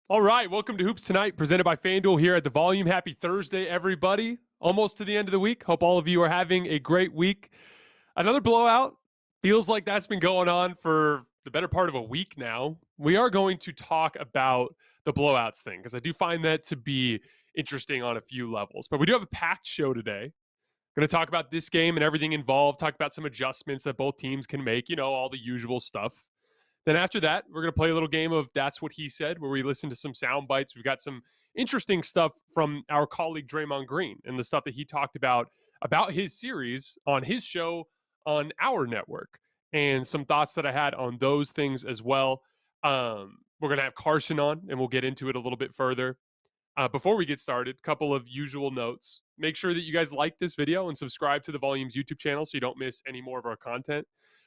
All right, welcome to Hoops Tonight, presented by FanDuel here at the Volume. Happy Thursday, everybody. Almost to the end of the week. Hope all of you are having a great week. Another blowout. Feels like that's been going on for the better part of a week now. We are going to talk about the blowouts thing because I do find that to be interesting on a few levels. But we do have a packed show today. Going to talk about this game and everything involved, talk about some adjustments that both teams can make, all the usual stuff. Then after that, we're going to play a little game of That's What He Said, where we listen to some sound bites. We've got some interesting stuff from our colleague Draymond Green and the stuff that he talked about his series on his show on our network, and some thoughts that I had on those things as well. We're going to have Carson on, and we'll get into it a little bit further. Before we get started, a couple of usual notes. Make sure that you guys like this video and subscribe to the Volumes YouTube channel so you don't miss any more of our content.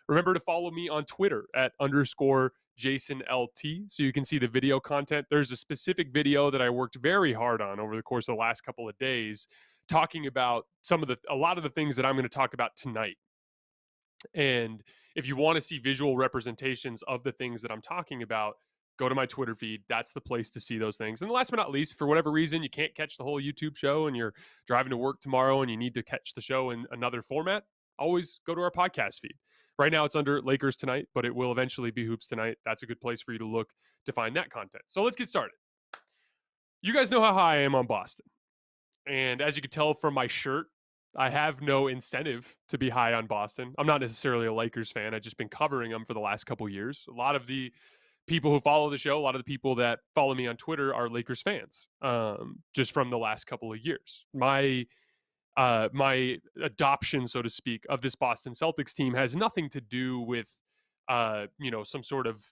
Remember to follow me on Twitter at _JasonLT so you can see the video content. There's a specific video that I worked very hard on over the course of the last couple of days, talking about a lot of the things that I'm going to talk about tonight. And if you want to see visual representations of the things that I'm talking about, go to my Twitter feed. That's the place to see those things. And last but not least, for whatever reason, you can't catch the whole YouTube show and you're driving to work tomorrow and you need to catch the show in another format, always go to our podcast feed. Right now it's under Lakers Tonight, but it will eventually be Hoops Tonight. That's a good place for you to look to find that content. So let's get started. You guys know how high I am on Boston. And as you can tell from my shirt, I have no incentive to be high on Boston. I'm not necessarily a Lakers fan. I've just been covering them for the last couple of years. A lot of the people who follow the show, a lot of the people that follow me on Twitter are Lakers fans, just from the last couple of years. My adoption, so to speak, of this Boston Celtics team has nothing to do with, some sort of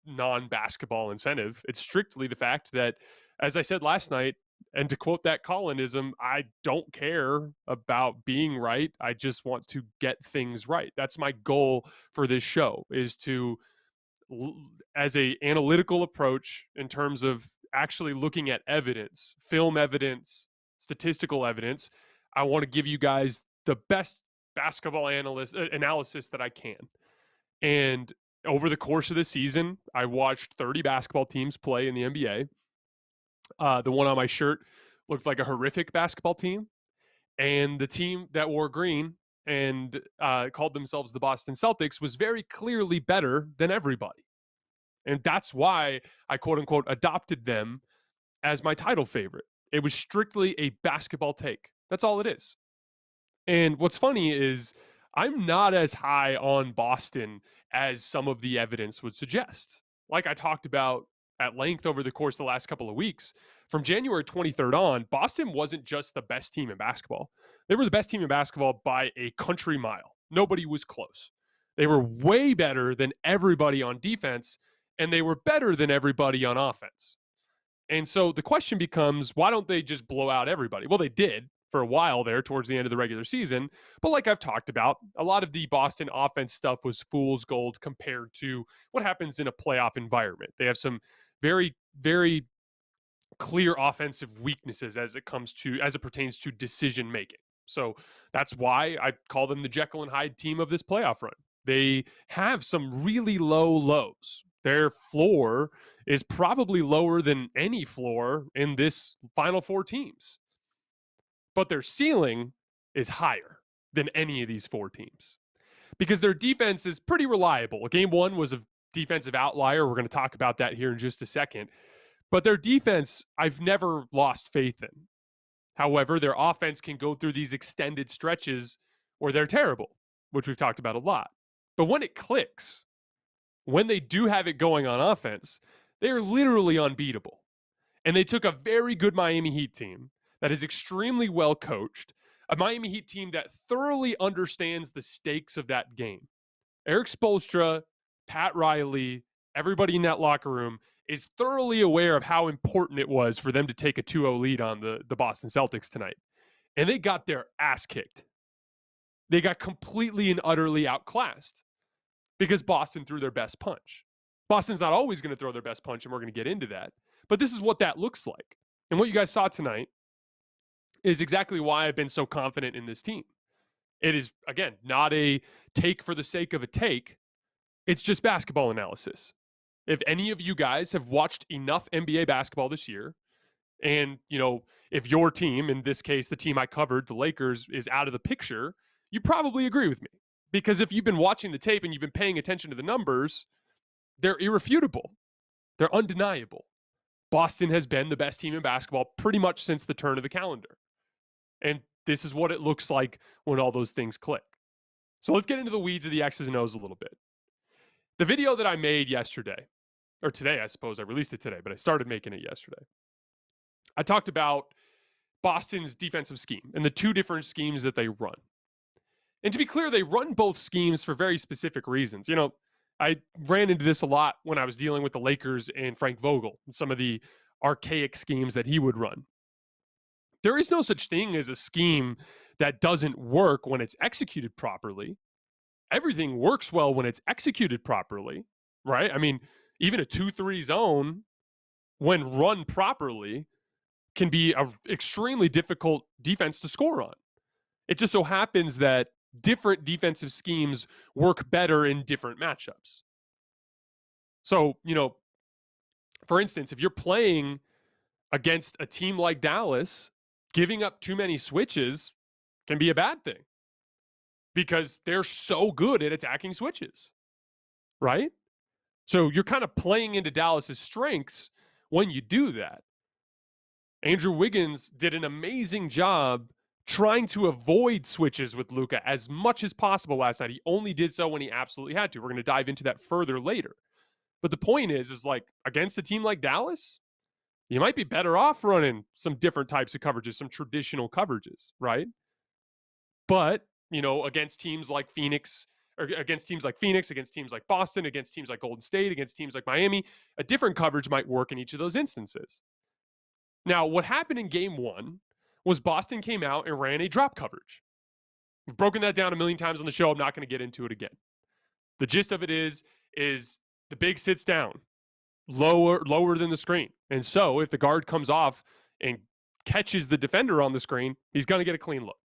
non-basketball incentive. It's strictly the fact that, as I said last night, and to quote that Collinism, I don't care about being right. I just want to get things right. That's my goal for this show, is to, as a analytical approach in terms of actually looking at evidence, film evidence, statistical evidence, I want to give you guys the best basketball analysis that I can. And over the course of the season, I watched 30 basketball teams play in the NBA. The one on my shirt looked like a horrific basketball team. And the team that wore green and called themselves the Boston Celtics was very clearly better than everybody. And that's why I, quote unquote, adopted them as my title favorite. It was strictly a basketball take. That's all it is. And what's funny is I'm not as high on Boston as some of the evidence would suggest. Like I talked about at length over the course of the last couple of weeks, from January 23rd on, Boston wasn't just the best team in basketball. They were the best team in basketball by a country mile. Nobody was close. They were way better than everybody on defense, and they were better than everybody on offense. And so the question becomes, why don't they just blow out everybody? Well, they did for a while there towards the end of the regular season. But like I've talked about, a lot of the Boston offense stuff was fool's gold compared to what happens in a playoff environment. They have some very, very clear offensive weaknesses as it pertains to decision making. So that's why I call them the Jekyll and Hyde team of this playoff run. They have some really low lows. Their floor is probably lower than any floor in this Final Four teams. But their ceiling is higher than any of these four teams because their defense is pretty reliable. Game one was a defensive outlier. We're going to talk about that here in just a second. But their defense, I've never lost faith in. However, their offense can go through these extended stretches where they're terrible, which we've talked about a lot. But when it clicks, when they do have it going on offense, they're literally unbeatable. And they took a very good Miami Heat team that is extremely well coached, a Miami Heat team that thoroughly understands the stakes of that game. Eric Spoelstra, Pat Riley, everybody in that locker room is thoroughly aware of how important it was for them to take a 2-0 lead on the Boston Celtics tonight. And they got their ass kicked. They got completely and utterly outclassed because Boston threw their best punch. Boston's not always going to throw their best punch, and we're going to get into that. But this is what that looks like. And what you guys saw tonight is exactly why I've been so confident in this team. It is, again, not a take for the sake of a take. It's just basketball analysis. If any of you guys have watched enough NBA basketball this year, and, if your team, in this case, the team I covered, the Lakers, is out of the picture, you probably agree with me. Because if you've been watching the tape and you've been paying attention to the numbers, they're irrefutable. They're undeniable. Boston has been the best team in basketball pretty much since the turn of the calendar. And this is what it looks like when all those things click. So let's get into the weeds of the X's and O's a little bit. The video that I made yesterday, or today, I suppose I released it today, but I started making it yesterday. I talked about Boston's defensive scheme and the two different schemes that they run. And to be clear, they run both schemes for very specific reasons. I ran into this a lot when I was dealing with the Lakers and Frank Vogel and some of the archaic schemes that he would run. There is no such thing as a scheme that doesn't work when it's executed properly. Everything works well when it's executed properly, right? I mean, even a 2-3 zone, when run properly, can be an extremely difficult defense to score on. It just so happens that different defensive schemes work better in different matchups. So, for instance, if you're playing against a team like Dallas, giving up too many switches can be a bad thing because they're so good at attacking switches, right? So you're kind of playing into Dallas's strengths when you do that. Andrew Wiggins did an amazing job trying to avoid switches with Luka as much as possible last night. He only did so when he absolutely had to. We're going to dive into that further later. But the point is like against a team like Dallas, you might be better off running some different types of coverages, some traditional coverages, right? But, against teams like Phoenix, against teams like Boston, against teams like Golden State, against teams like Miami, a different coverage might work in each of those instances. Now, what happened in game one was Boston came out and ran a drop coverage. We've broken that down a million times on the show. I'm not going to get into it again. The gist of it is the big sits down lower than the screen. And so if the guard comes off and catches the defender on the screen, he's going to get a clean look.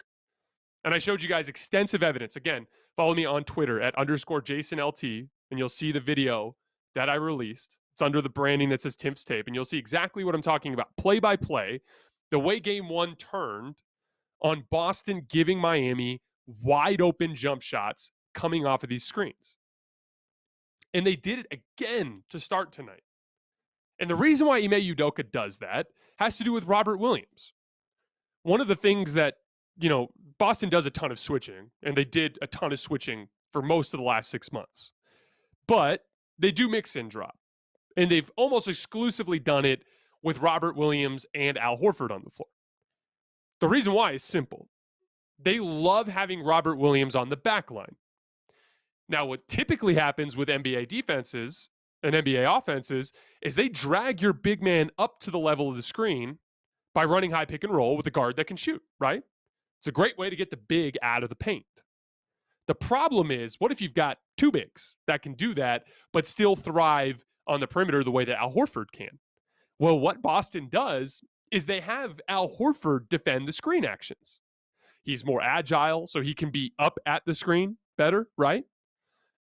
And I showed you guys extensive evidence. Again, follow me on Twitter at _JasonLT, and you'll see the video that I released. It's under the branding that says Timpf's tape, and you'll see exactly what I'm talking about. Play by play, the way game one turned on Boston giving Miami wide open jump shots coming off of these screens. And they did it again to start tonight. And the reason why Ime Udoka does that has to do with Robert Williams. One of the things that, Boston does a ton of switching, and they did a ton of switching for most of the last 6 months. But they do mix and drop. And they've almost exclusively done it with Robert Williams and Al Horford on the floor. The reason why is simple. They love having Robert Williams on the back line. Now, what typically happens with NBA defenses and NBA offenses is they drag your big man up to the level of the screen by running high pick and roll with a guard that can shoot, right? It's a great way to get the big out of the paint. The problem is, what if you've got two bigs that can do that, but still thrive on the perimeter the way that Al Horford can? Well, what Boston does is they have Al Horford defend the screen actions. He's more agile, so he can be up at the screen better, right?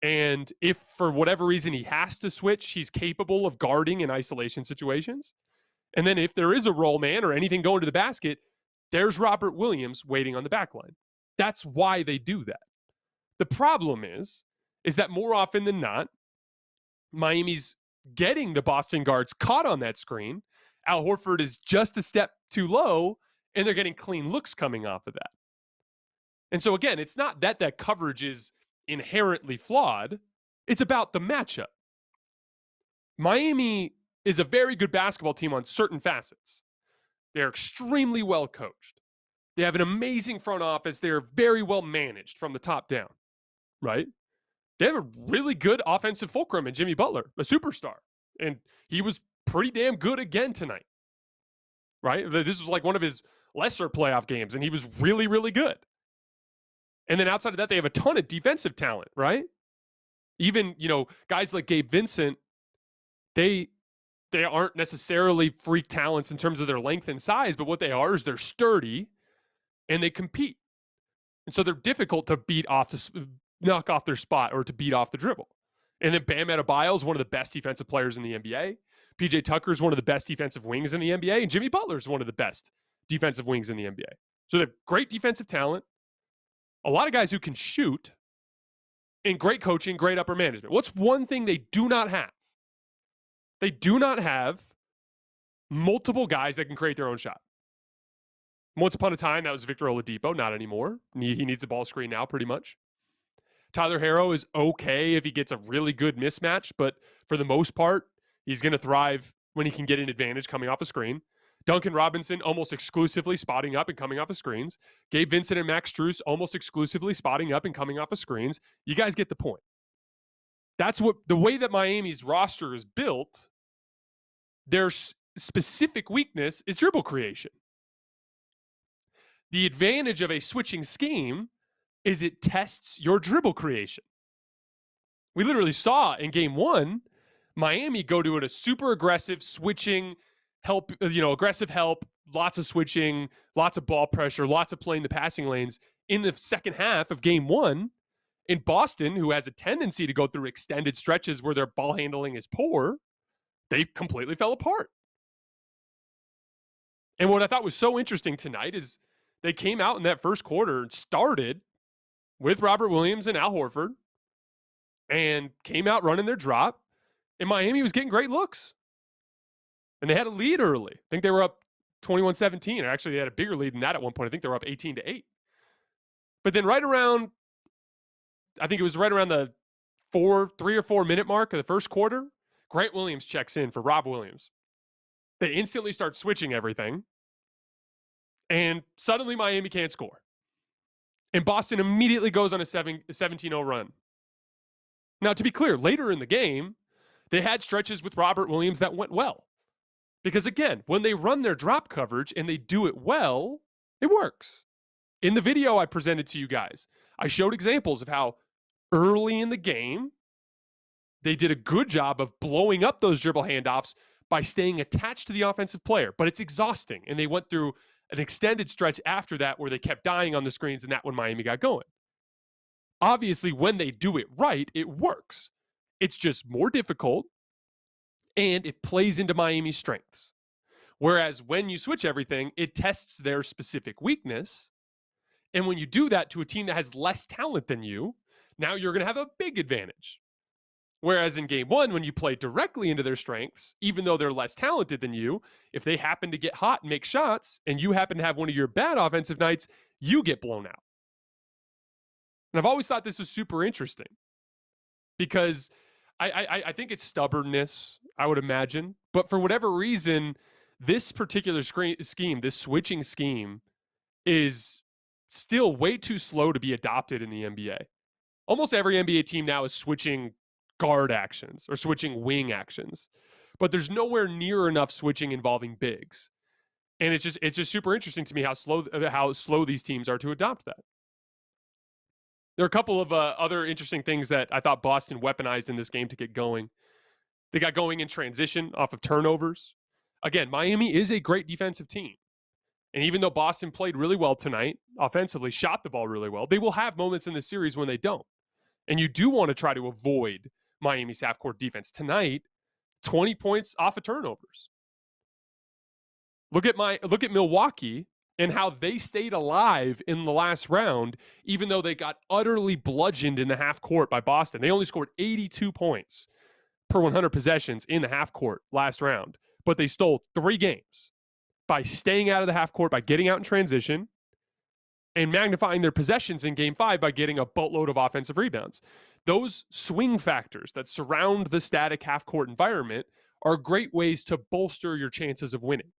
And if for whatever reason he has to switch, he's capable of guarding in isolation situations. And then if there is a roll man or anything going to the basket, there's Robert Williams waiting on the back line. That's why they do that. The problem is that more often than not, Miami's getting the Boston guards caught on that screen. Al Horford is just a step too low, and they're getting clean looks coming off of that. And so again, it's not that coverage is inherently flawed. It's about the matchup. Miami is a very good basketball team on certain facets. They're extremely well coached. They have an amazing front office. They're very well managed from the top down, right? They have a really good offensive fulcrum in Jimmy Butler, a superstar. And he was pretty damn good again tonight, right? This was like one of his lesser playoff games, and he was really, really good. And then outside of that, they have a ton of defensive talent, right? Even, guys like Gabe Vincent, they aren't necessarily freak talents in terms of their length and size, but what they are is they're sturdy and they compete. And so they're difficult to knock off their spot or to beat off the dribble. And then Bam Adebayo is one of the best defensive players in the NBA. PJ Tucker is one of the best defensive wings in the NBA. And Jimmy Butler is one of the best defensive wings in the NBA. So they have great defensive talent, a lot of guys who can shoot, and great coaching, great upper management. What's one thing they do not have? They do not have multiple guys that can create their own shot. Once upon a time, that was Victor Oladipo. Not anymore. He needs a ball screen now, pretty much. Tyler Herro is okay if he gets a really good mismatch, but for the most part, he's going to thrive when he can get an advantage coming off a screen. Duncan Robinson almost exclusively spotting up and coming off of screens. Gabe Vincent and Max Strus almost exclusively spotting up and coming off of screens. You guys get the point. That's what the way that Miami's roster is built. Their specific weakness is dribble creation. The advantage of a switching scheme is it tests your dribble creation. We literally saw in game one, Miami go to a super aggressive switching help, aggressive help, lots of switching, lots of ball pressure, lots of playing the passing lanes in the second half of game one. In Boston, who has a tendency to go through extended stretches where their ball handling is poor, they completely fell apart. And what I thought was so interesting tonight is they came out in that first quarter and started with Robert Williams and Al Horford and came out running their drop, and Miami was getting great looks. And they had a lead early. I think they were up 21-17, or actually they had a bigger lead than that at one point. I think they were up 18-8. But then right around the 3 or 4 minute mark of the first quarter, Grant Williams checks in for Rob Williams. They instantly start switching everything, and suddenly Miami can't score. And Boston immediately goes on a 17-0 run. Now, to be clear, later in the game, they had stretches with Robert Williams that went well. Because again, when they run their drop coverage and they do it well, it works. In the video I presented to you guys, I showed examples of how early in the game, they did a good job of blowing up those dribble handoffs by staying attached to the offensive player. But it's exhausting. And they went through an extended stretch after that where they kept dying on the screens, and that when Miami got going. Obviously, when they do it right, it works. It's just more difficult, and it plays into Miami's strengths. Whereas when you switch everything, it tests their specific weakness. And when you do that to a team that has less talent than you, now you're going to have a big advantage. Whereas in game one, when you play directly into their strengths, even though they're less talented than you, if they happen to get hot and make shots, and you happen to have one of your bad offensive nights, you get blown out. And I've always thought this was super interesting because I think it's stubbornness, I would imagine. But for whatever reason, this particular scheme, this switching scheme, is still way too slow to be adopted in the NBA. Almost every NBA team now is switching guard actions or switching wing actions, but there's nowhere near enough switching involving bigs. And it's just super interesting to me how slow these teams are to adopt that. There are a couple of other interesting things that I thought Boston weaponized in this game to get going. They got going in transition off of turnovers. Again, Miami is a great defensive team. And even though Boston played really well tonight, offensively, shot the ball really well, they will have moments in the series when they don't. And you do want to try to avoid Miami's half-court defense. Tonight, 20 points off of turnovers. Look at Milwaukee and how they stayed alive in the last round, even though they got utterly bludgeoned in the half court by Boston. They only scored 82 points per 100 possessions in the half court last round, but they stole 3 games by staying out of the half court, by getting out in transition, and magnifying their possessions in game 5 by getting a boatload of offensive rebounds. Those swing factors that surround the static half court environment are great ways to bolster your chances of winning.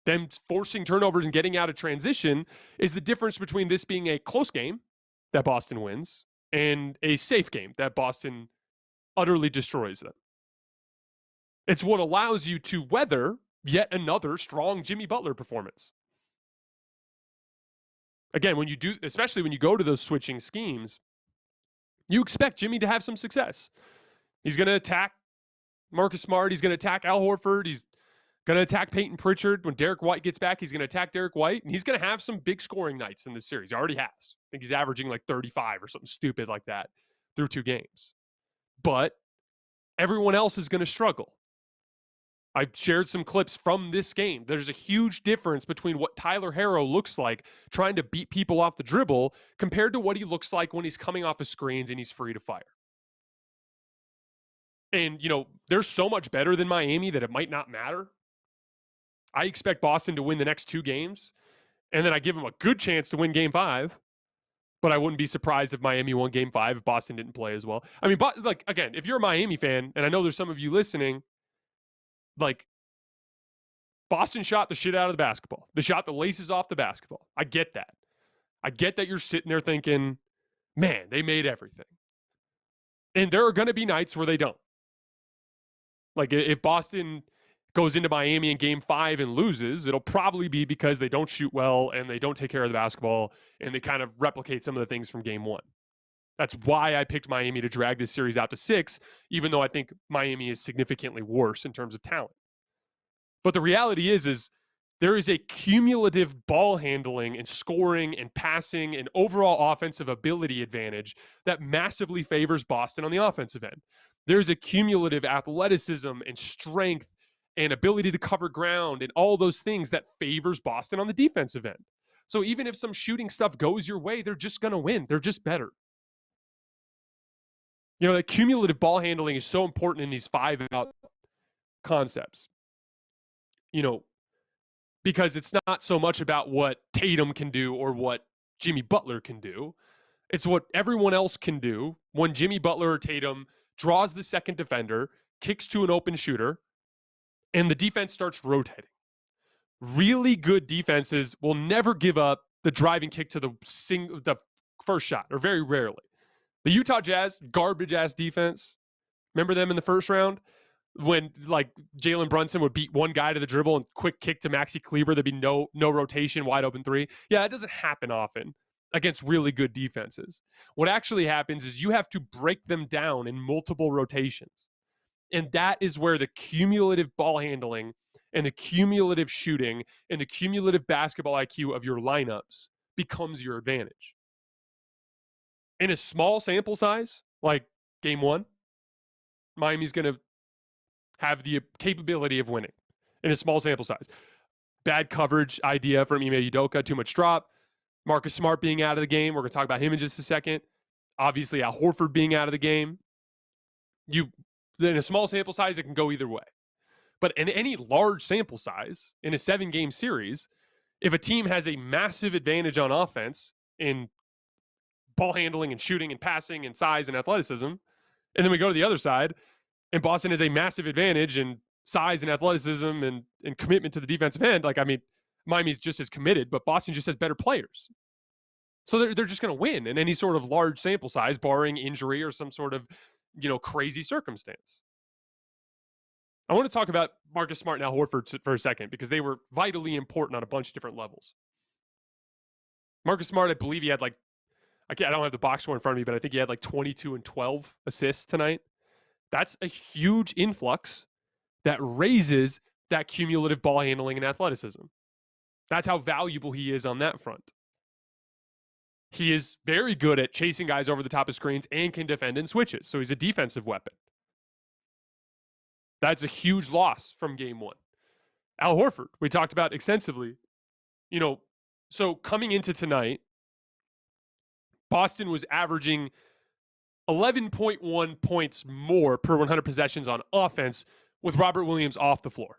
Them forcing turnovers and getting out of transition is the difference between this being a close game that Boston wins and a safe game that Boston utterly destroys them. It's what allows you to weather yet another strong Jimmy Butler performance. Again, when you do, especially when you go to those switching schemes, you expect Jimmy to have some success. He's going to attack Marcus Smart. He's going to attack Al Horford. He's going to attack Peyton Pritchard. When Derek White gets back, he's going to attack Derek White. And he's going to have some big scoring nights in this series. He already has. I think he's averaging like 35 or something stupid like that through 2 games. but everyone else is going to struggle. I've shared some clips from this game. There's a huge difference between what Tyler Herro looks like trying to beat people off the dribble compared to what he looks like when he's coming off of screens and he's free to fire. And, they're so much better than Miami that it might not matter. I expect Boston to win the next 2 games, and then I give them a good chance to win Game 5. But I wouldn't be surprised if Miami won Game 5 if Boston didn't play as well. I mean, again, if you're a Miami fan, and I know there's some of you listening, Boston shot the shit out of the basketball. They shot the laces off the basketball. I get that. I get that you're sitting there thinking, man, they made everything. And there are going to be nights where they don't. If Boston goes into Miami in Game 5 and loses, it'll probably be because they don't shoot well and they don't take care of the basketball and they kind of replicate some of the things from Game 1. That's why I picked Miami to drag this series out to 6, even though I think Miami is significantly worse in terms of talent. But the reality is there is a cumulative ball handling and scoring and passing and overall offensive ability advantage that massively favors Boston on the offensive end. There's a cumulative athleticism and strength and ability to cover ground and all those things that favors Boston on the defensive end. So even if some shooting stuff goes your way, they're just going to win. They're just better. That cumulative ball handling is so important in these 5-out concepts. Because it's not so much about what Tatum can do or what Jimmy Butler can do. It's what everyone else can do when Jimmy Butler or Tatum draws the second defender, kicks to an open shooter, and the defense starts rotating. Really good defenses will never give up the driving kick to the first shot, or very rarely. The Utah Jazz, garbage-ass defense. Remember them in the first round? When Jalen Brunson would beat one guy to the dribble and quick kick to Maxi Kleber, there'd be no rotation, wide open 3. Yeah, it doesn't happen often against really good defenses. What actually happens is you have to break them down in multiple rotations. And that is where the cumulative ball handling and the cumulative shooting and the cumulative basketball IQ of your lineups becomes your advantage. In a small sample size, like Game 1, Miami's going to have the capability of winning in a small sample size. Bad coverage idea from Ime Udoka, too much drop. Marcus Smart being out of the game. We're going to talk about him in just a second. Obviously, Al Horford being out of the game. In a small sample size, it can go either way. But in any large sample size, in a 7-game series, if a team has a massive advantage on offense in ball handling and shooting and passing and size and athleticism, and then we go to the other side, and Boston has a massive advantage in size and athleticism and commitment to the defensive end. Miami's just as committed, but Boston just has better players. So they're just going to win in any sort of large sample size, barring injury or some sort of, crazy circumstance. I want to talk about Marcus Smart and Al Horford for a second because they were vitally important on a bunch of different levels. Marcus Smart, I believe he had I don't have the box score in front of me, but I think he had 22 and 12 assists tonight. That's a huge influx that raises that cumulative ball handling and athleticism. That's how valuable he is on that front. He is very good at chasing guys over the top of screens and can defend in switches. So he's a defensive weapon. That's a huge loss from Game 1. Al Horford, we talked about extensively. So coming into tonight, Boston was averaging 11.1 points more per 100 possessions on offense with Robert Williams off the floor.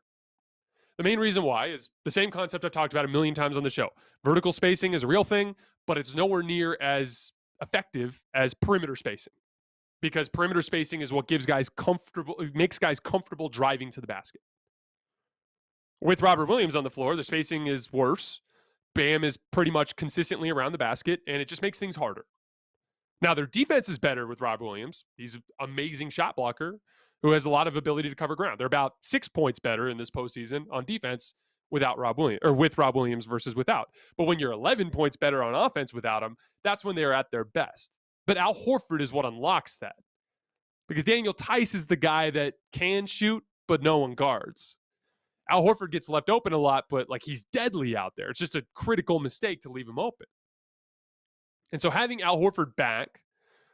The main reason why is the same concept I've talked about a million times on the show. Vertical spacing is a real thing, but it's nowhere near as effective as perimeter spacing, because perimeter spacing is what makes guys comfortable driving to the basket. With Robert Williams on the floor, the spacing is worse. Bam is pretty much consistently around the basket, and it just makes things harder. Now, their defense is better with Rob Williams. He's an amazing shot blocker who has a lot of ability to cover ground. They're about 6 points better in this postseason on defense without Rob Williams, or with Rob Williams versus without. But when you're 11 points better on offense without him, that's when they're at their best. But Al Horford is what unlocks that, because Daniel Tice is the guy that can shoot, but no one guards. Al Horford gets left open a lot, but he's deadly out there. It's just a critical mistake to leave him open. And so having Al Horford back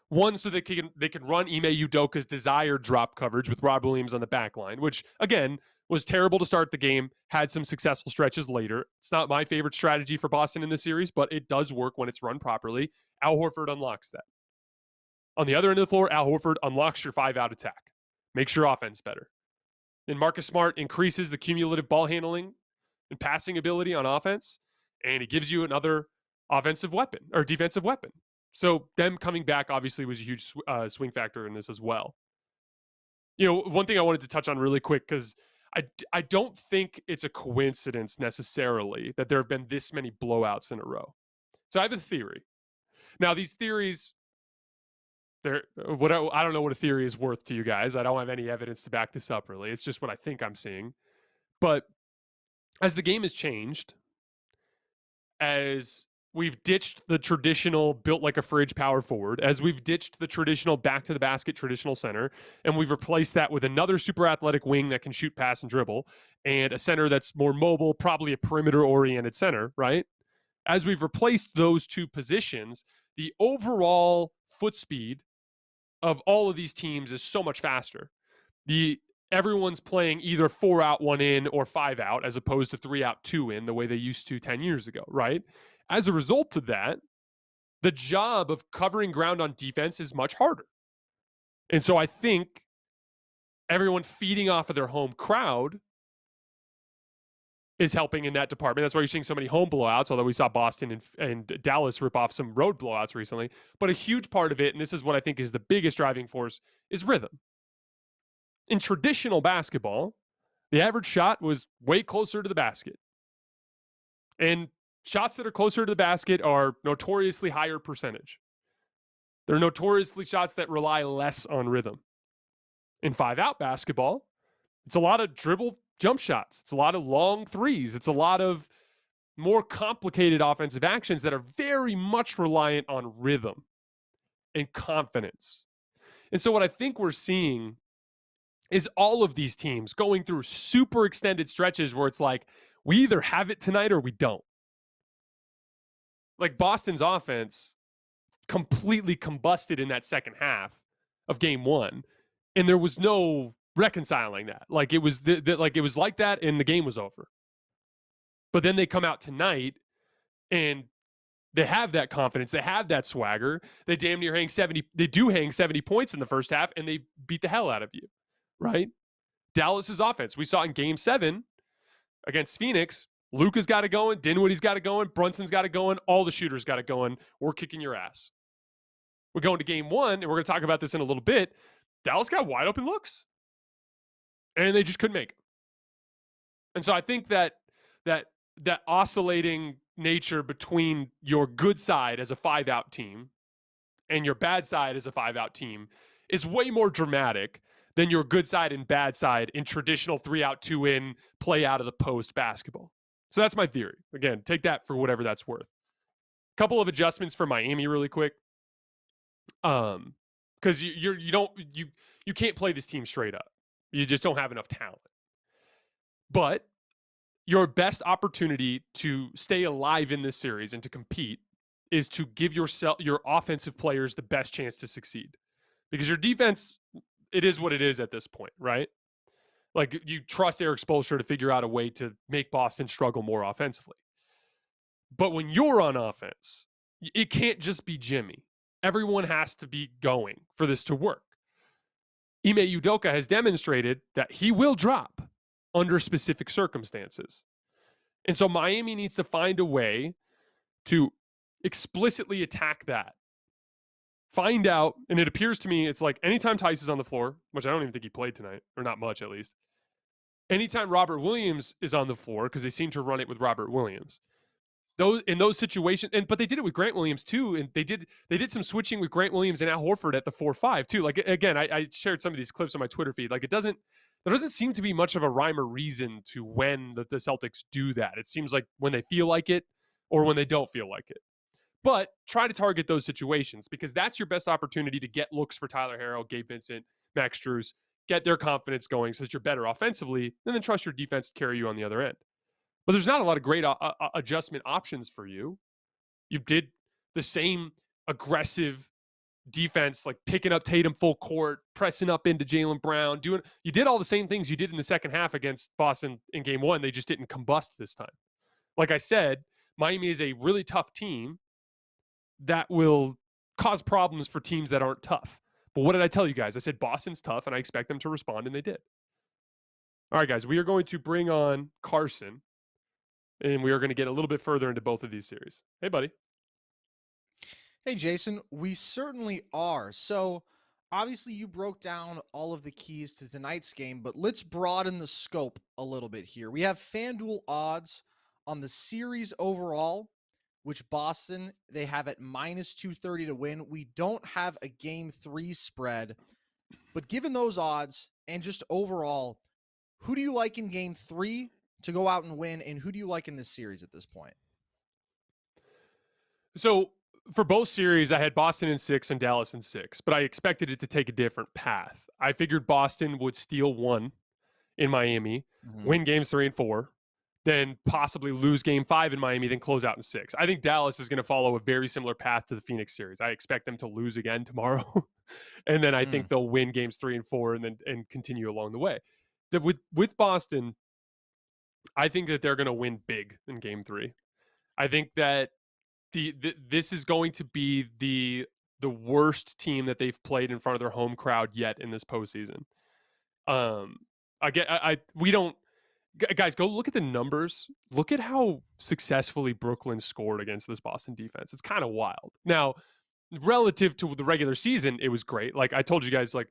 One, so they can run Ime Udoka's desired drop coverage with Rob Williams on the back line, which, again, was terrible to start the game, had some successful stretches later. It's not my favorite strategy for Boston in this series, but it does work when it's run properly. Al Horford unlocks that. On the other end of the floor, Al Horford unlocks your 5-out attack, makes your offense better. Then Marcus Smart increases the cumulative ball handling and passing ability on offense, and he gives you another offensive weapon or defensive weapon. So them coming back obviously was a huge swing factor in this as well. One thing I wanted to touch on really quick, because I don't think it's a coincidence necessarily that there have been this many blowouts in a row. So I have a theory. Now, these theories, I don't know what a theory is worth to you guys. I don't have any evidence to back this up, really. It's just what I think I'm seeing. But as the game has changed, as we've ditched the traditional built like a fridge power forward, as we've ditched the traditional back to the basket traditional center, and we've replaced that with another super athletic wing that can shoot, pass, and dribble, and a center that's more mobile, probably a perimeter oriented center, right? As we've replaced those two positions, the overall foot speed of all of these teams is so much faster. Everyone's playing either 4-out, 1 in, or 5-out, as opposed to 3-out, 2 in, the way they used to 10 years ago, right? As a result of that, the job of covering ground on defense is much harder. And so I think everyone feeding off of their home crowd is helping in that department. That's why you're seeing so many home blowouts, although we saw Boston and Dallas rip off some road blowouts recently. But a huge part of it, and this is what I think is the biggest driving force, is rhythm. In traditional basketball, the average shot was way closer to the basket. And shots that are closer to the basket are notoriously higher percentage. They're notoriously shots that rely less on rhythm. In 5-out basketball, it's a lot of dribble jump shots. It's a lot of long threes. It's a lot of more complicated offensive actions that are very much reliant on rhythm and confidence. And so what I think we're seeing is all of these teams going through super extended stretches where it's like, we either have it tonight or we don't. Like Boston's offense completely combusted in that second half of game one, and there was no reconciling that. Like it was like that, and the game was over. But then they come out tonight, and they have that confidence. They have that swagger. They damn near hang 70. They do hang 70 points in the first half, and they beat the hell out of you, right? Dallas's offense, we saw in game 7 against Phoenix. Luka's got it going. Dinwiddie's got it going. Brunson's got it going. All the shooters got it going. We're kicking your ass. We're going to game 1, and we're going to talk about this in a little bit. Dallas got wide open looks, and they just couldn't make it. And so I think that oscillating nature between your good side as a 5-out team and your bad side as a 5-out team is way more dramatic than your good side and bad side in traditional 3-out, 2 in, play out of the post basketball. So that's my theory. Again, take that for whatever that's worth. Couple of adjustments for Miami really quick. Because you can't play this team straight up. You just don't have enough talent. But your best opportunity to stay alive in this series and to compete is to give your offensive players the best chance to succeed. Because your defense, it is what it is at this point, right? Like, you trust Eric Spoelstra to figure out a way to make Boston struggle more offensively. But when you're on offense, it can't just be Jimmy. Everyone has to be going for this to work. Ime Udoka has demonstrated that he will drop under specific circumstances. And so Miami needs to find a way to explicitly attack that. Find out, and it appears to me it's like anytime Tice is on the floor, which I don't even think he played tonight, or not much at least. Anytime Robert Williams is on the floor, because they seem to run it with Robert Williams. In those situations, but they did it with Grant Williams too, and they did some switching with Grant Williams and Al Horford at the 4-5 too. Like, again, I shared some of these clips on my Twitter feed. Like, there doesn't seem to be much of a rhyme or reason to when the Celtics do that. It seems like when they feel like it or when they don't feel like it. But try to target those situations, because that's your best opportunity to get looks for Tyler Herro, Gabe Vincent, Max Strus, get their confidence going so that you're better offensively, and then trust your defense to carry you on the other end. But there's not a lot of great adjustment options for you. You did the same aggressive defense, like picking up Tatum full court, pressing up into Jaylen Brown, you did all the same things you did in the second half against Boston in game one. They just didn't combust this time. Like I said, Miami is a really tough team that will cause problems for teams that aren't tough. But what did I tell you guys? I said Boston's tough and I expect them to respond, and they did. All right, guys, we are going to bring on Carson, and we are going to get a little bit further into both of these series. Hey, buddy. Hey, Jason, we certainly are. So, obviously, you broke down all of the keys to tonight's game, but let's broaden the scope a little bit here. We have FanDuel odds on the series overall, which Boston, they have at minus 230 to win. We don't have a game 3 spread, but given those odds and just overall, who do you like in game 3 to go out and win, and who do you like in this series at this point? So for both series, I had Boston in 6 and Dallas in 6, but I expected it to take a different path. I figured Boston would steal 1 in Miami, win games 3 and 4, then possibly lose game 5 in Miami, then close out in 6. I think Dallas is going to follow a very similar path to the Phoenix series. I expect them to lose again tomorrow. And then I think they'll win games 3 and 4 and continue along the way. With Boston, I think that they're going to win big in game 3. I think that this is going to be the worst team that they've played in front of their home crowd yet in this postseason. We don't, guys, go look at the numbers. Look at how successfully Brooklyn scored against this Boston defense. It's kind of wild. Now, relative to the regular season, it was great. Like I told you guys, like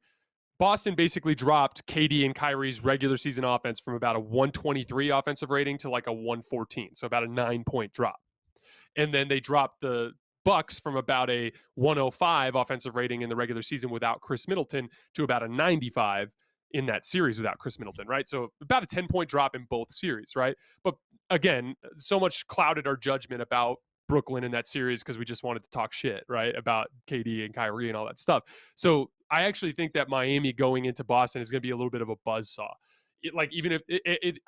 Boston basically dropped KD and Kyrie's regular season offense from about a 123 offensive rating to like a 114, so about a 9-point drop. And then they dropped the Bucks from about a 105 offensive rating in the regular season without Chris Middleton to about a 95 in that series without Chris Middleton, right? So about a 10-point drop in both series, right? But again, so much clouded our judgment about Brooklyn in that series because we just wanted to talk shit, right? About KD and Kyrie and all that stuff. So I actually think that Miami going into Boston is going to be a little bit of a buzzsaw. Even if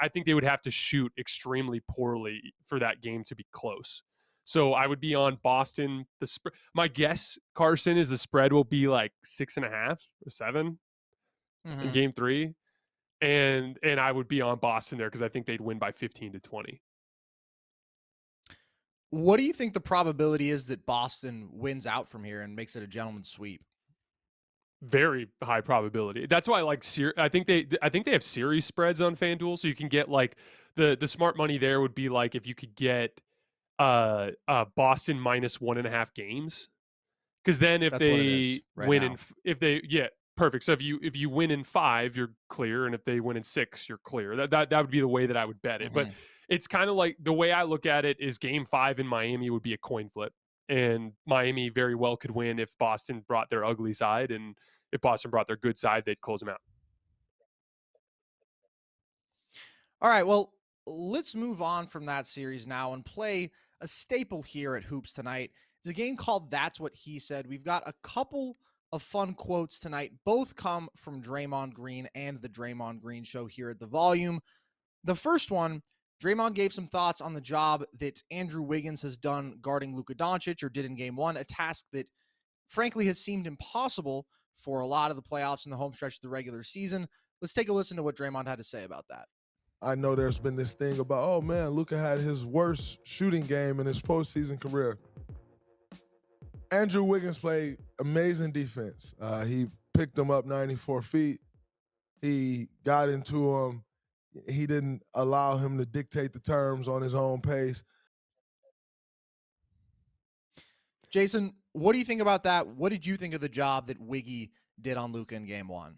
I think they would have to shoot extremely poorly for that game to be close. So I would be on Boston. My guess, Carson, is the spread will be like 6.5 or 7 in game 3. And I would be on Boston there because I think they'd win by 15 to 20. What do you think the probability is that Boston wins out from here and makes it a gentleman's sweep? Very high probability. That's why I like I think they have series spreads on FanDuel, so you can get like the smart money there would be like if you could get Boston minus 1.5 games, because then if they win perfect. So if you win in 5, you're clear, and if they win in 6, you're clear. That would be the way that I would bet it. But it's kind of like the way I look at it is game 5 in Miami would be a coin flip, and Miami very well could win if Boston brought their ugly side, and if Boston brought their good side, they'd close them out. All right, well, let's move on from that series now and play a staple here at Hoops tonight. It's a game called That's What He Said. We've got a couple of fun quotes tonight. Both come from Draymond Green and the Draymond Green Show here at The Volume. The first one, Draymond gave some thoughts on the job that Andrew Wiggins has done guarding Luka Doncic, or did in game 1, a task that frankly has seemed impossible for a lot of the playoffs in the home stretch of the regular season. Let's take a listen to what Draymond had to say about that. I know there's been this thing about, oh man, Luka had his worst shooting game in his postseason career. Andrew Wiggins played amazing defense. He picked him up 94 feet. He got into him. He didn't allow him to dictate the terms on his own pace. Jason, what do you think about that? What did you think of the job that Wiggy did on Luka in game 1?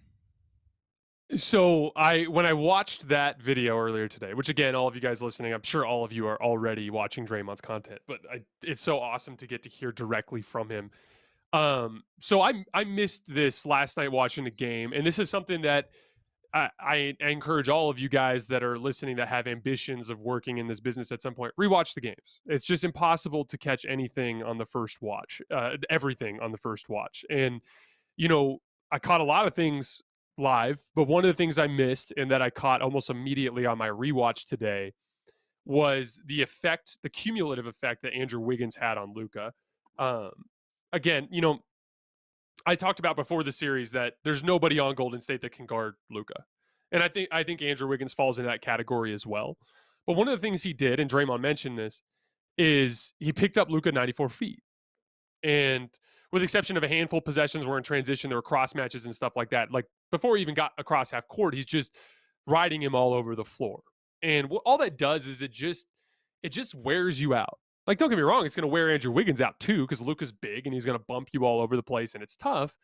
So when I watched that video earlier today, which again, all of you guys listening, I'm sure all of you are already watching Draymond's content, but it's so awesome to get to hear directly from him. So I missed this last night watching the game, and this is something that I encourage all of you guys that are listening that have ambitions of working in this business at some point, rewatch the games. It's just impossible to catch anything on the first watch, everything on the first watch. And, I caught a lot of things live, but one of the things I missed and that I caught almost immediately on my rewatch today was the cumulative effect that Andrew Wiggins had on Luka. Again, I talked about before the series that there's nobody on Golden State that can guard Luka. And I think Andrew Wiggins falls in that category as well. But one of the things he did, and Draymond mentioned this, is he picked up Luka 94 feet. And with the exception of a handful of possessions where in transition there were cross matches and stuff like that, like before he even got across half court, he's just riding him all over the floor. And all that does is it just wears you out. Like, don't get me wrong, it's going to wear Andrew Wiggins out too because Luka's big and he's going to bump you all over the place and it's tough.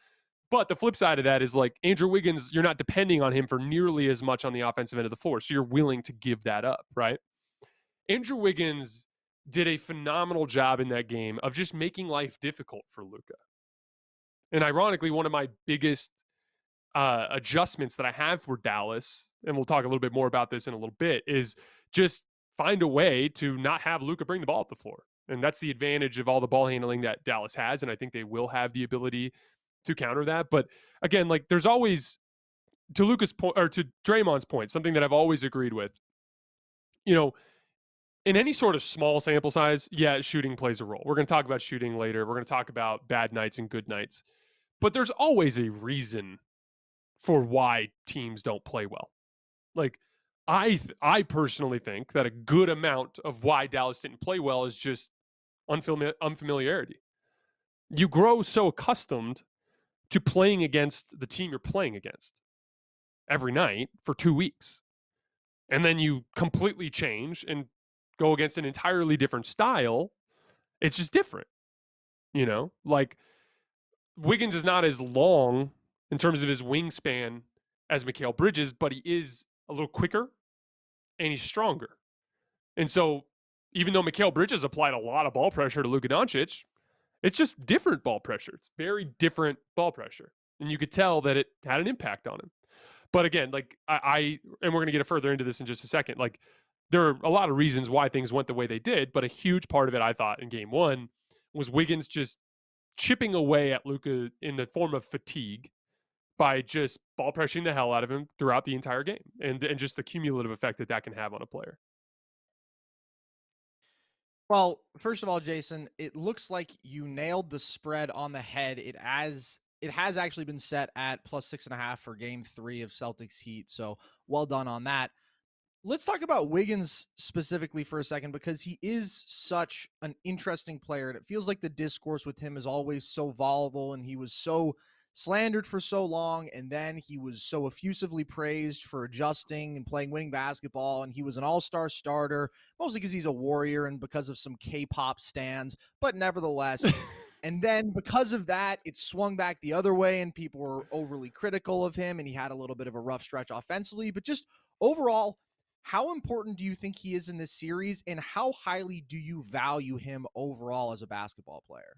But the flip side of that is like Andrew Wiggins, you're not depending on him for nearly as much on the offensive end of the floor. So you're willing to give that up, right? Andrew Wiggins did a phenomenal job in that game of just making life difficult for Luka. And ironically, one of my biggest adjustments that I have for Dallas, and we'll talk a little bit more about this in a little bit, is just find a way to not have Luka bring the ball up the floor. And that's the advantage of all the ball handling that Dallas has. And I think they will have the ability to counter that. But again, like there's always, to Luka's point, or to Draymond's point, something that I've always agreed with, you know, in any sort of small sample size, yeah, shooting plays a role. We're going to talk about shooting later. We're going to talk about bad nights and good nights. But there's always a reason for why teams don't play well. Like, I personally think that a good amount of why Dallas didn't play well is just unfamiliarity. You grow so accustomed to playing against the team you're playing against every night for 2 weeks. And then you completely change and go against an entirely different style. It's just different, you know? Like, Wiggins is not as long in terms of his wingspan as Mikal Bridges, but he is a little quicker and he's stronger. And so even though Mikal Bridges applied a lot of ball pressure to Luka Doncic, it's just different ball pressure. It's very different ball pressure. And you could tell that it had an impact on him. But again, like and we're going to get further into this in just a second, like there are a lot of reasons why things went the way they did, but a huge part of it, I thought, in game one was Wiggins just chipping away at Luka in the form of fatigue by just ball pressuring the hell out of him throughout the entire game, and just the cumulative effect that can have on a player. Well, first of all, Jason, it looks like you nailed the spread on the head. It has actually been set at +6.5 for game 3 of Celtics Heat. So well done on that. Let's talk about Wiggins specifically for a second, because he is such an interesting player. And it feels like the discourse with him is always so volatile, and he was so slandered for so long, and then he was so effusively praised for adjusting and playing winning basketball, and he was an all-star starter, mostly because he's a Warrior and because of some K-pop stans, but nevertheless. And then because of that, it swung back the other way, and people were overly critical of him, and he had a little bit of a rough stretch offensively. But just overall, how important do you think he is in this series, and how highly do you value him overall as a basketball player?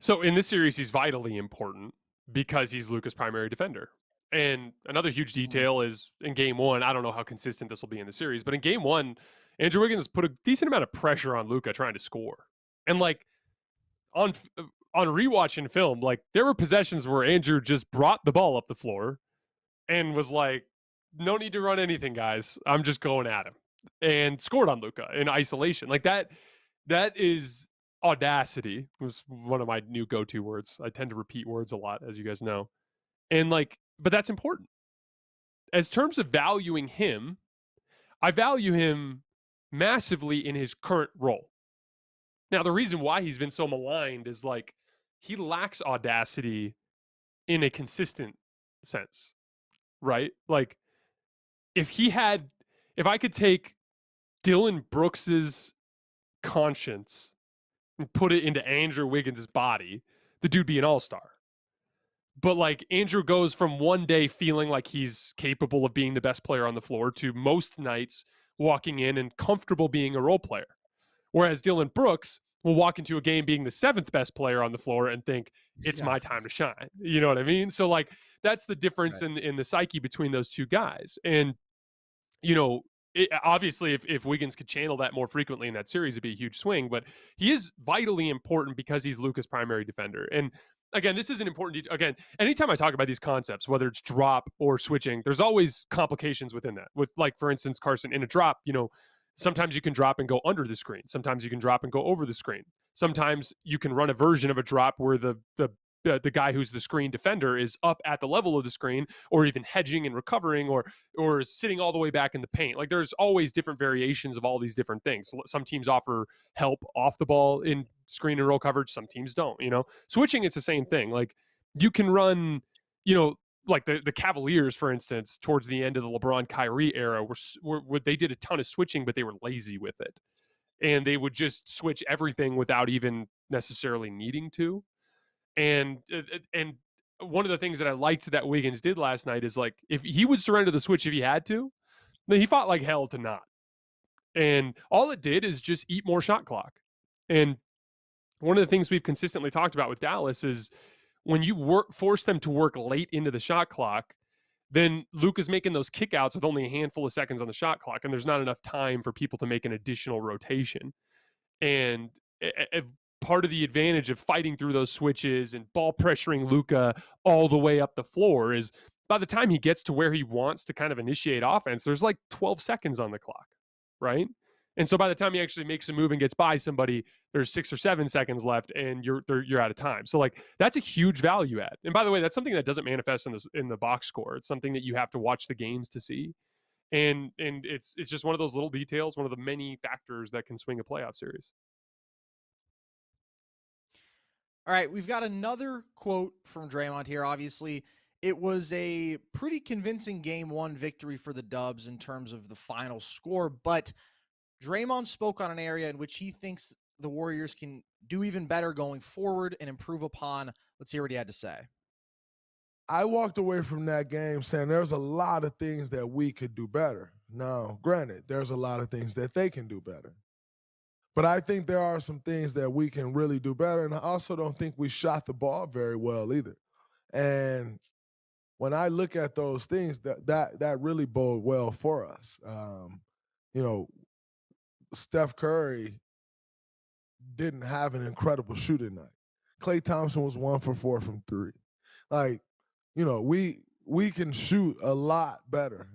So in this series, he's vitally important because he's Luka's primary defender. And another huge detail is in game one, I don't know how consistent this will be in the series, but in game one, Andrew Wiggins put a decent amount of pressure on Luka trying to score. And like on rewatching film, like there were possessions where Andrew just brought the ball up the floor and was like, no need to run anything, guys. I'm just going at him, and scored on Luka in isolation. Like that is audacity. Was one of my new go-to words. I tend to repeat words a lot, as you guys know. And like, but that's important. As terms of valuing him, I value him massively in his current role. Now, the reason why he's been so maligned is like he lacks audacity in a consistent sense, right? Like if I could take Dylan Brooks's conscience and put it into Andrew Wiggins' body, the dude be an all-star. But like Andrew goes from one day feeling like he's capable of being the best player on the floor to most nights walking in and comfortable being a role player. Whereas Dylan Brooks will walk into a game being the 7th best player on the floor and think it's my time to shine. You know what I mean? So like that's the difference in the psyche between those two guys. And, you know, obviously if Wiggins could channel that more frequently in that series, it'd be a huge swing, but he is vitally important because he's Luka's primary defender. And again, this is an important, again, anytime I talk about these concepts, whether it's drop or switching, there's always complications within that. With like, for instance, Carson, in a drop, you know, sometimes you can drop and go under the screen. Sometimes you can drop and go over the screen. Sometimes you can run a version of a drop where the guy who's the screen defender is up at the level of the screen, or even hedging and recovering, or sitting all the way back in the paint. Like there's always different variations of all these different things. Some teams offer help off the ball in screen and roll coverage. Some teams don't. Switching, it's the same thing. Like you can run, like the Cavaliers, for instance, towards the end of the LeBron Kyrie era, where they did a ton of switching, but they were lazy with it, and they would just switch everything without even necessarily needing to. And one of the things that I liked that Wiggins did last night is, like, if he would surrender the switch if he had to, then he fought like hell to not. And all it did is just eat more shot clock. And one of the things we've consistently talked about with Dallas is when you force them to work late into the shot clock, then Luka's making those kickouts with only a handful of seconds on the shot clock, and there's not enough time for people to make an additional rotation. And part of the advantage of fighting through those switches and ball pressuring Luka all the way up the floor is by the time he gets to where he wants to kind of initiate offense, there's like 12 seconds on the clock, right? And so by the time he actually makes a move and gets by somebody, there's 6 or 7 seconds left, and you're out of time. So like that's a huge value add. And by the way, that's something that doesn't manifest in the box score. It's something that you have to watch the games to see. And it's just one of those little details, one of the many factors that can swing a playoff series. All right, we've got another quote from Draymond here. Obviously, it was a pretty convincing game one victory for the Dubs in terms of the final score, but Draymond spoke on an area in which he thinks the Warriors can do even better going forward and improve upon. Let's hear what he had to say. I walked away from that game saying there's a lot of things that we could do better. Now, granted, there's a lot of things that they can do better. But I think there are some things that we can really do better. And I also don't think we shot the ball very well either. And when I look at those things, that really bode well for us. Steph Curry didn't have an incredible shooting night. Klay Thompson was 1 for 4 from 3. Like, we can shoot a lot better.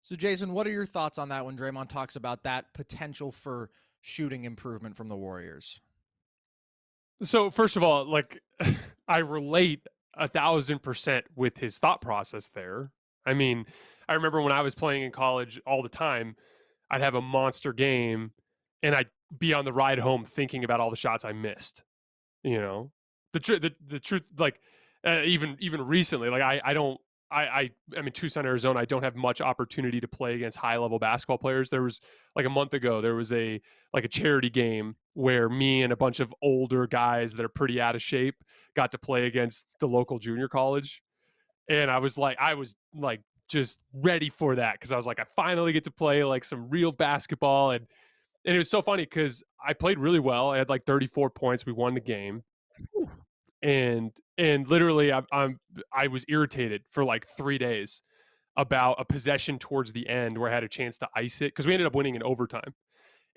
So, Jason, what are your thoughts on that when Draymond talks about that potential for shooting improvement from the Warriors? So, first of all, like, I relate 1,000% with his thought process there. I mean, I remember when I was playing in college all the time, I'd have a monster game and I'd be on the ride home thinking about all the shots I missed. The truth, like, even recently, like I'm in Tucson, Arizona. I don't have much opportunity to play against high level basketball players. There was, like, a month ago, there was a charity game where me and a bunch of older guys that are pretty out of shape got to play against the local junior college. And I was like just ready for that, because I was like, I finally get to play like some real basketball. And it was so funny because I played really well. I had like 34 points. We won the game. And literally I was irritated for like 3 days about a possession towards the end where I had a chance to ice it, because we ended up winning in overtime.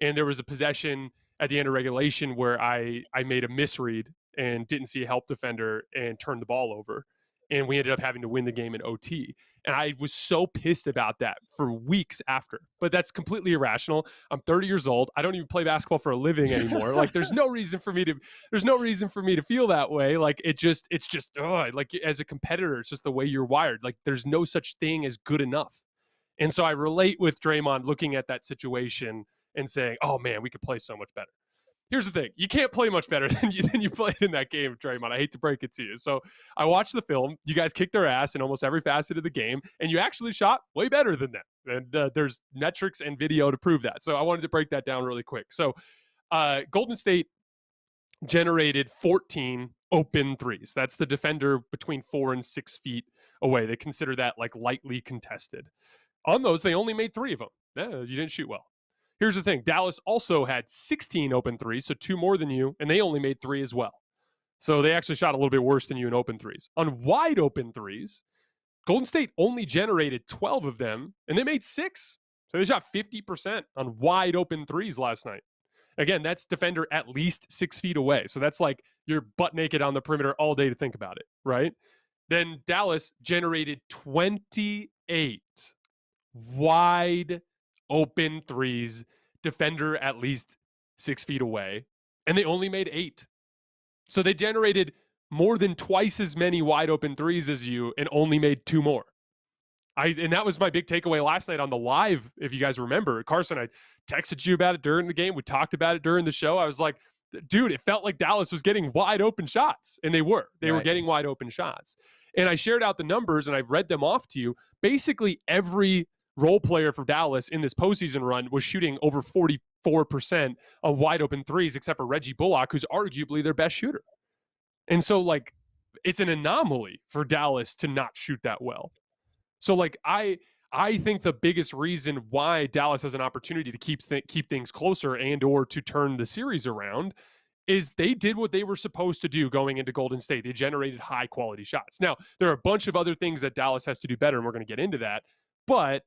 And there was a possession at the end of regulation where I made a misread and didn't see a help defender and turned the ball over. And we ended up having to win the game in OT. And I was so pissed about that for weeks after. But that's completely irrational. I'm 30 years old. I don't even play basketball for a living anymore. Like, there's no reason for me to feel that way. Like, it's just like, as a competitor, it's just the way you're wired. Like, there's no such thing as good enough. And so I relate with Draymond looking at that situation and saying, oh man, we could play so much better. Here's the thing. You can't play much better than you played in that game, Draymond. I hate to break it to you. So I watched the film. You guys kicked their ass in almost every facet of the game, and you actually shot way better than them. And there's metrics and video to prove that. So I wanted to break that down really quick. So Golden State generated 14 open threes. That's the defender between 4 and 6 feet away. They consider that like lightly contested. On those, they only made 3 of them. You didn't shoot well. Here's the thing. Dallas also had 16 open threes, so 2 more than you, and they only made 3 as well. So they actually shot a little bit worse than you in open threes. On wide open threes, Golden State only generated 12 of them, and they made 6. So they shot 50% on wide open threes last night. Again, that's defender at least 6 feet away. So that's like you're butt naked on the perimeter all day to think about it, right? Then Dallas generated 28 wide open threes, defender at least 6 feet away, and they only made 8. So they generated more than twice as many wide open threes as you and only made 2 more. And that was my big takeaway last night on the live. If you guys remember, Carson, I texted you about it during the game. We talked about it during the show. I was like, dude, it felt like Dallas was getting wide open shots, and they were getting wide open shots. And I shared out the numbers and I read them off to you. Basically every role player for Dallas in this postseason run was shooting over 44% of wide open threes, except for Reggie Bullock, who's arguably their best shooter. And so like, it's an anomaly for Dallas to not shoot that well. So like I think the biggest reason why Dallas has an opportunity to keep things closer and or to turn the series around is they did what they were supposed to do going into Golden State. They generated high quality shots. Now, there are a bunch of other things that Dallas has to do better, and we're going to get into that. But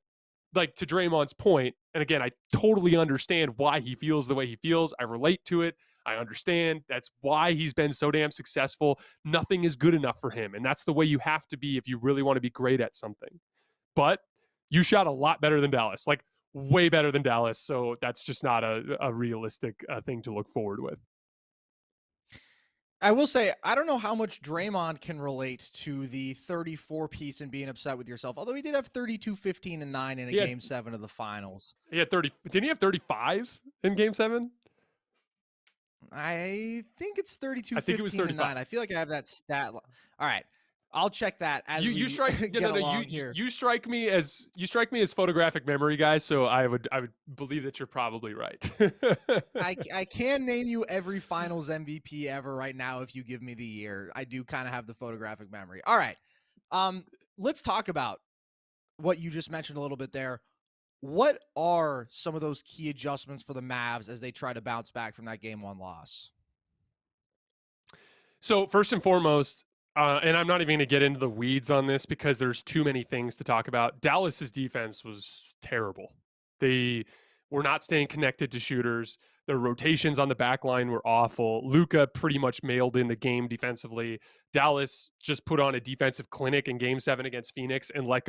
like to Draymond's point, and again, I totally understand why he feels the way he feels. I relate to it. I understand. That's why he's been so damn successful. Nothing is good enough for him. And that's the way you have to be if you really want to be great at something. But you shot a lot better than Dallas, like way better than Dallas. So that's just not a realistic thing to look forward with. I will say, I don't know how much Draymond can relate to the 34 piece and being upset with yourself, although he did have 32, 15, and 9 in a game 7 of the finals. He had 30. Didn't he have 35 in game 7? I think it's 32, I think 15, it was 35. and 9. I feel like I have that stat. All right. I'll check that as you strike get along here. You strike me as photographic memory, guys. So I would believe that you're probably right. I can name you every Finals MVP ever right now if you give me the year. I do kind of have the photographic memory. All right, let's talk about what you just mentioned a little bit there. What are some of those key adjustments for the Mavs as they try to bounce back from that Game 1 loss? So first and foremost. And I'm not even going to get into the weeds on this because there's too many things to talk about. Dallas's defense was terrible. They were not staying connected to shooters. Their rotations on the back line were awful. Luka pretty much mailed in the game defensively. Dallas just put on a defensive clinic in Game 7 against Phoenix and let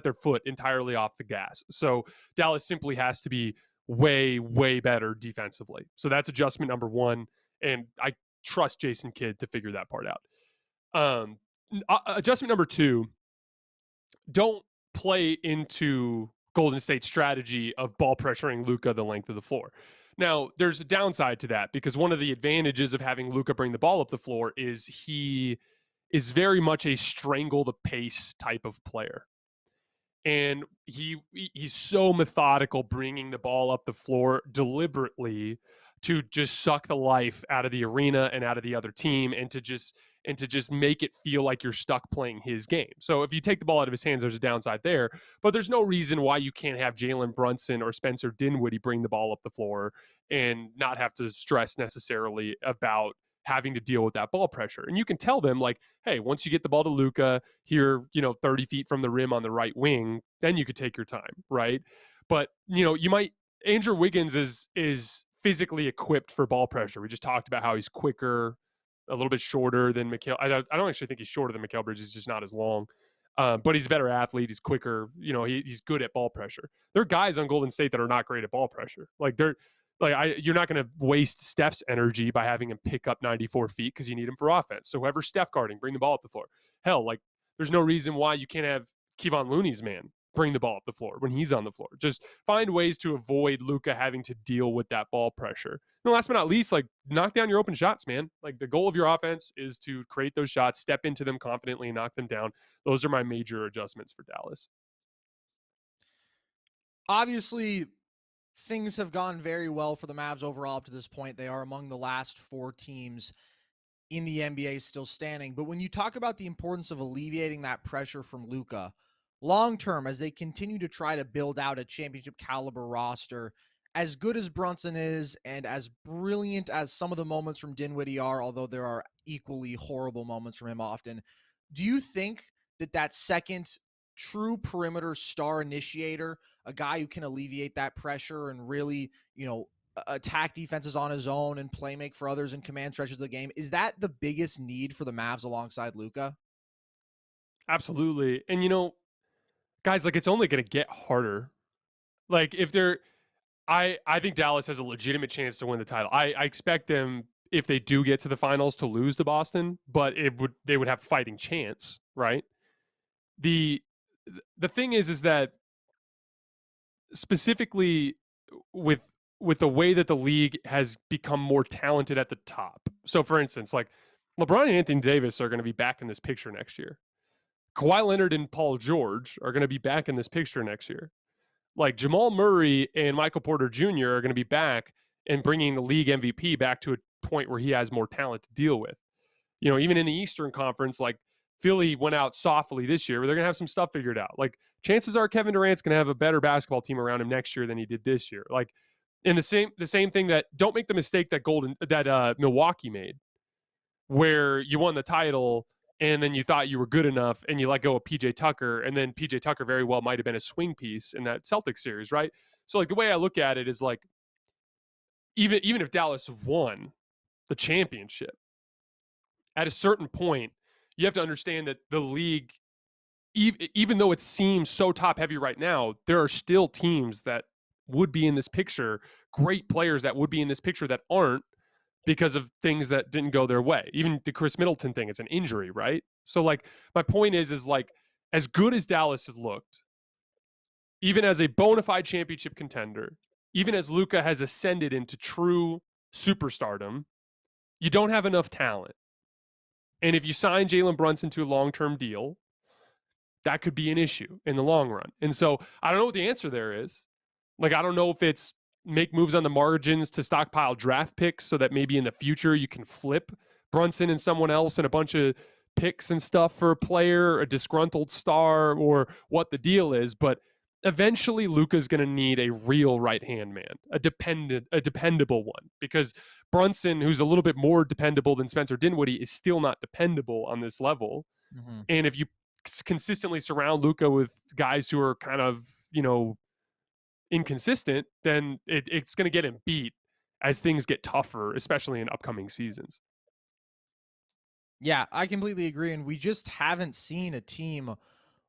their foot entirely off the gas. So Dallas simply has to be way, way better defensively. So that's adjustment number one. And I trust Jason Kidd to figure that part out. Adjustment number 2, don't play into Golden State's strategy of ball pressuring Luka the length of the floor. Now, there's a downside to that because one of the advantages of having Luka bring the ball up the floor is he is very much a strangle the pace type of player. And he's so methodical bringing the ball up the floor deliberately to just suck the life out of the arena and out of the other team and to just make it feel like you're stuck playing his game. So if you take the ball out of his hands, there's a downside there, but there's no reason why you can't have Jalen Brunson or Spencer Dinwiddie bring the ball up the floor and not have to stress necessarily about having to deal with that ball pressure. And you can tell them like, hey, once you get the ball to Luka here, 30 feet from the rim on the right wing, then you could take your time, right? But, Andrew Wiggins is physically equipped for ball pressure. We just talked about how he's quicker, a little bit shorter than Mikal. I don't actually think he's shorter than Mikal Bridges. He's just not as long. But he's a better athlete. He's quicker. He's good at ball pressure. There are guys on Golden State that are not great at ball pressure. You're not going to waste Steph's energy by having him pick up 94 feet because you need him for offense. So whoever's Steph guarding, bring the ball up the floor. Hell, there's no reason why you can't have Kevon Looney's man bring the ball up the floor when he's on the floor. Just find ways to avoid Luka having to deal with that ball pressure. And last but not least, knock down your open shots, man. The goal of your offense is to create those shots, step into them confidently, and knock them down. Those are my major adjustments for Dallas. Obviously, things have gone very well for the Mavs overall up to this point. They are among the last 4 teams in the NBA still standing. But when you talk about the importance of alleviating that pressure from Luka, long-term, as they continue to try to build out a championship caliber roster, as good as Brunson is and as brilliant as some of the moments from Dinwiddie are, although there are equally horrible moments from him often, do you think that second true perimeter star initiator, a guy who can alleviate that pressure and really, attack defenses on his own and play make for others in command stretches of the game, is that the biggest need for the Mavs alongside Luka? Absolutely. And guys, it's only going to get harder. I think Dallas has a legitimate chance to win the title. I expect them, if they do get to the finals, to lose to Boston, but they would have a fighting chance, right? The thing is that specifically with the way that the league has become more talented at the top. So for instance, like LeBron and Anthony Davis are going to be back in this picture next year. Kawhi Leonard and Paul George are going to be back in this picture next year. Like Jamal Murray and Michael Porter Jr. are going to be back and bringing the league MVP back to a point where he has more talent to deal with. You know, even in the Eastern Conference, like Philly went out softly this year, but they're going to have some stuff figured out. Like chances are Kevin Durant's going to have a better basketball team around him next year than he did this year. Like in the same thing that don't make the mistake that Milwaukee made, where you won the title and then you thought you were good enough and you let go of PJ Tucker, and then PJ Tucker very well might have been a swing piece in that Celtics series, right? So like the way I look at it is like even if Dallas won the championship, at a certain point, you have to understand that the league, even though it seems so top heavy right now, there are still teams that would be in this picture, great players that would be in this picture that aren't, because of things that didn't go their way. Even the Chris Middleton thing, it's an injury, right? So like my point is like as good as Dallas has looked, even as a bona fide championship contender, even as Luka has ascended into true superstardom, you don't have enough talent. And if you sign Jalen Brunson to a long-term deal, that could be an issue in the long run. And so I don't know what the answer there is. Like, I don't know if it's make moves on the margins to stockpile draft picks so that maybe in the future you can flip Brunson and someone else and a bunch of picks and stuff for a player, a disgruntled star, or what the deal is. But eventually Luka's going to need a real right-hand man, a dependable one, because Brunson, who's a little bit more dependable than Spencer Dinwiddie, is still not dependable on this level. Mm-hmm. And if you consistently surround Luka with guys who are kind of, inconsistent, then it's going to get him beat as things get tougher, especially in upcoming seasons. Yeah, I completely agree. And we just haven't seen a team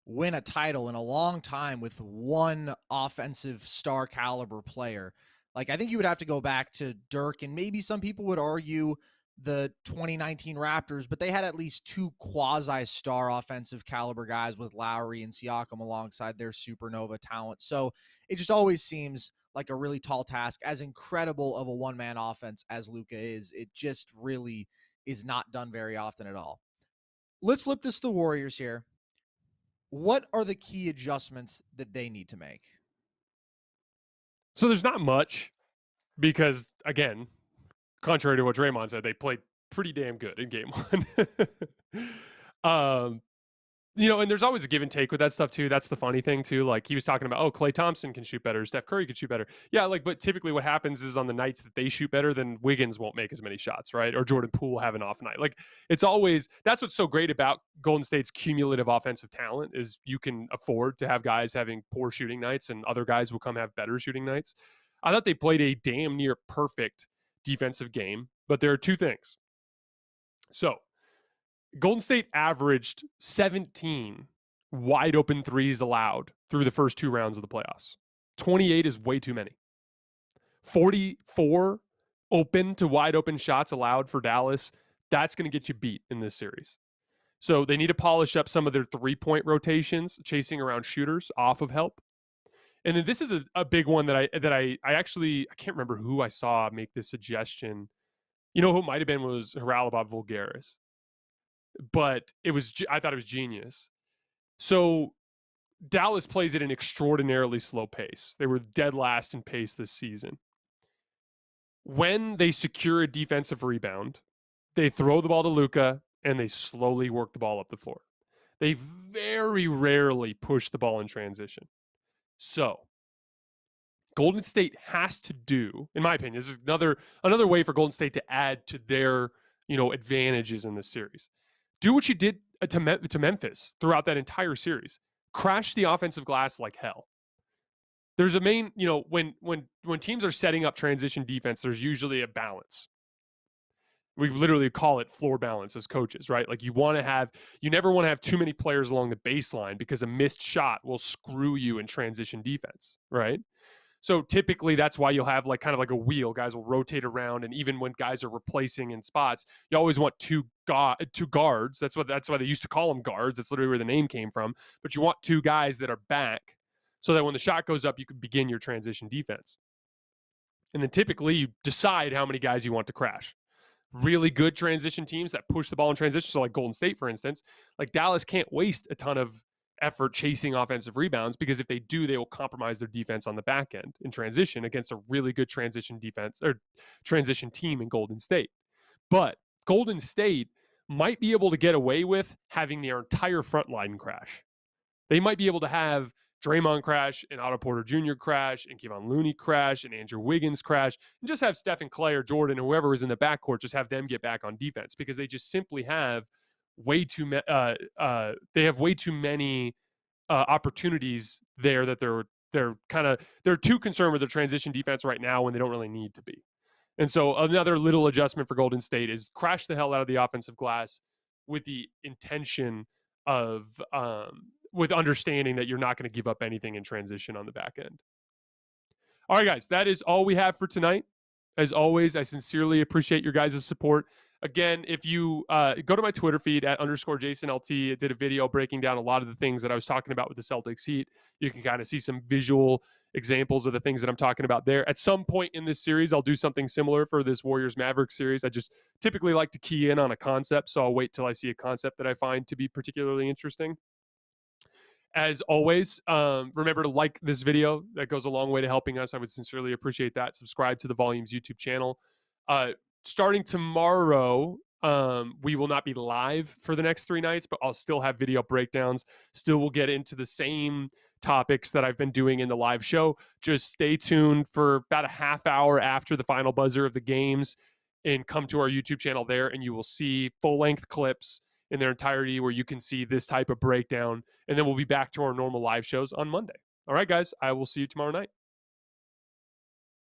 win a title in a long time with one offensive star caliber player. Like, I think you would have to go back to Dirk, and maybe some people would argue the 2019 Raptors, but they had at least two quasi-star offensive caliber guys with Lowry and Siakam alongside their supernova talent. So it just always seems like a really tall task. As incredible of a one-man offense as Luka is, it just really is not done very often at all. Let's flip this to the Warriors here. What are the key adjustments that they need to make? So there's not much because, again, contrary to what Draymond said, they played pretty damn good in game one. And there's always a give and take with that stuff too. That's the funny thing too. Like he was talking about, Klay Thompson can shoot better, Steph Curry can shoot better. Yeah, but typically what happens is on the nights that they shoot better, then Wiggins won't make as many shots, right? Or Jordan Poole will have an off night. Like it's always, that's what's so great about Golden State's cumulative offensive talent is you can afford to have guys having poor shooting nights and other guys will come have better shooting nights. I thought they played a damn near perfect defensive game, but there are two things. So Golden State averaged 17 wide open threes allowed through the first two rounds of the playoffs. 28 is way too many. 44 open to wide open shots allowed for Dallas. That's going to get you beat in this series. So they need to polish up some of their 3-point rotations, chasing around shooters off of help. And then this is a big one that I actually, I can't remember who I saw make this suggestion. You know who it might have been was Haralabos Vulgaris. But I thought it was genius. So Dallas plays at an extraordinarily slow pace. They were dead last in pace this season. When they secure a defensive rebound, they throw the ball to Luka and they slowly work the ball up the floor. They very rarely push the ball in transition. So Golden State has to do, in my opinion, this is another way for Golden State to add to their, advantages in this series. Do what you did to Memphis throughout that entire series. Crash the offensive glass like hell. There's a main, when teams are setting up transition defense, there's usually a balance. We literally call it floor balance as coaches, right? Like you never want to have too many players along the baseline because a missed shot will screw you in transition defense, right? So typically that's why you'll have like kind of like a wheel. Guys will rotate around, and even when guys are replacing in spots, you always want two guards. That's why they used to call them guards. That's literally where the name came from. But you want two guys that are back so that when the shot goes up, you can begin your transition defense. And then typically you decide how many guys you want to crash. Really good transition teams that push the ball in transition, so like Golden State, for instance, like Dallas can't waste a ton of effort chasing offensive rebounds, because if they do, they will compromise their defense on the back end in transition against a really good transition defense or transition team in Golden State. But Golden State might be able to get away with having their entire front line crash. They might be able to have Draymond crash and Otto Porter Jr. crash and Kevon Looney crash and Andrew Wiggins crash, and just have Steph and Clay or Jordan, whoever is in the backcourt, just have them get back on defense, because they just simply have way too many opportunities there that they're too concerned with their transition defense right now when they don't really need to be. And so another little adjustment for Golden State is crash the hell out of the offensive glass with the intention of with understanding that you're not going to give up anything in transition on the back end. All right, guys, that is all we have for tonight. As always, I sincerely appreciate your guys' support. Again, if you go to my Twitter feed at _JasonLT, I did a video breaking down a lot of the things that I was talking about with the Celtics Heat. You can kind of see some visual examples of the things that I'm talking about there. At some point in this series, I'll do something similar for this Warriors-Mavericks series. I just typically like to key in on a concept, so I'll wait till I see a concept that I find to be particularly interesting. As always, remember to like this video. That goes a long way to helping us. I would sincerely appreciate that. Subscribe to the Volumes YouTube channel. Starting tomorrow, we will not be live for the next 3 nights, but I'll still have video breakdowns. Still will get into the same topics that I've been doing in the live show. Just stay tuned for about a half hour after the final buzzer of the games and come to our YouTube channel there, and you will see full-length clips in their entirety where you can see this type of breakdown. And then we'll be back to our normal live shows on Monday. All right, guys, I will see you tomorrow night.